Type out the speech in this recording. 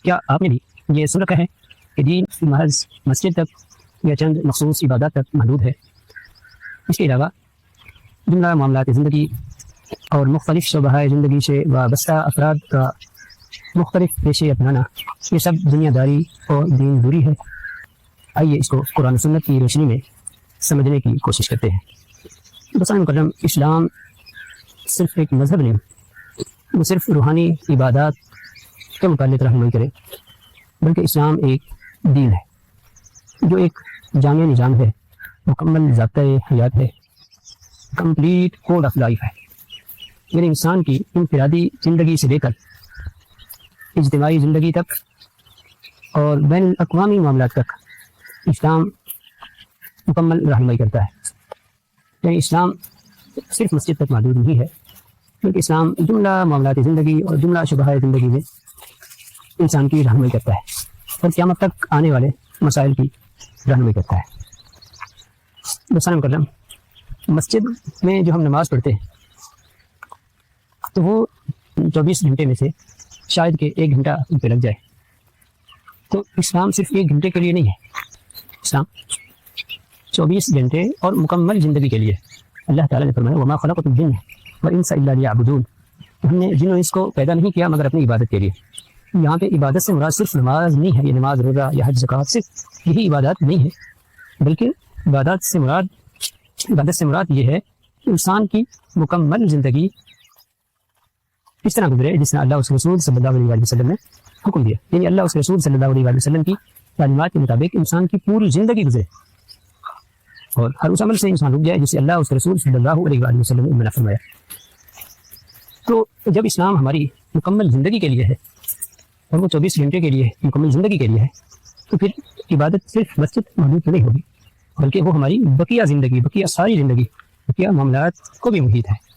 کیا آپ نے بھی یہ سن رکھا ہے کہ دین محض مسجد تک یا چند مخصوص عبادات تک محدود ہے؟ اس کے علاوہ جملہ معاملات زندگی اور مختلف شعبہ زندگی سے وابستہ افراد کا مختلف پیشے اپنانا، یہ سب دنیا داری اور دین دوری ہے۔ آئیے اس کو قرآن و سنت کی روشنی میں سمجھنے کی کوشش کرتے ہیں۔ بسان مکرم، اسلام صرف ایک مذہب نہیں، وہ صرف روحانی عبادات کے متعلق رہنمائی کرے، بلکہ اسلام ایک دین ہے جو ایک جامع نظام ہے، مکمل ضابطۂ حیات ہے، کمپلیٹ کوڈ آف لائف ہے۔ یعنی انسان کی انفرادی زندگی سے لے کر اجتماعی زندگی تک اور بین الاقوامی معاملات تک اسلام مکمل رہنمائی کرتا ہے۔ یعنی اسلام صرف مسجد تک محدود نہیں ہے، کیونکہ اسلام جملہ معاملات زندگی اور جملہ شبہ زندگی میں انسان کی رہنمائی کرتا ہے اور قیامت تک آنے والے مسائل کی رہنمائی کرتا ہے۔ دوستان مکرم، مسجد میں جو ہم نماز پڑھتے ہیں تو وہ 24 گھنٹے میں سے شاید کہ 1 گھنٹہ ان پہ لگ جائے، تو اسلام صرف 1 گھنٹے کے لیے نہیں ہے، اسلام 24 گھنٹے اور مکمل زندگی کے لیے۔ اللہ تعالیٰ نے فرمایا وما خلقت الجن والانس الا لیعبدون، ہم نے جن و انس کو پیدا نہیں کیا مگر اپنی عبادت کے لیے۔ یہاں پہ عبادت سے مراد صرف نماز نہیں ہے، یہ نماز روزہ یا حج زکوٰۃ صرف یہی عبادات نہیں ہے، بلکہ عبادت سے مراد یہ ہے کہ انسان کی مکمل زندگی اس طرح گزرے جس طرح اللہ اس رسول صلی اللہ علیہ وسلم نے حکم دیا۔ یعنی اللہ اس رسول صلی اللہ علیہ وسلم کی تعلیمات کے مطابق انسان کی پوری زندگی گزرے اور ہر اس عمل سے انسان رک جائے جسے اللہ اس رسول صلی اللہ علیہ وسلم نے منع فرمایا۔ تو جب اسلام ہماری مکمل زندگی کے لیے ہے اور وہ 24 گھنٹے کے لیے مکمل زندگی کے لیے ہے، تو پھر عبادت صرف مسجد محدود نہیں ہوگی، بلکہ وہ ہماری بقیہ زندگی، بقیہ ساری زندگی، بقیہ معاملات کو بھی محیط ہے۔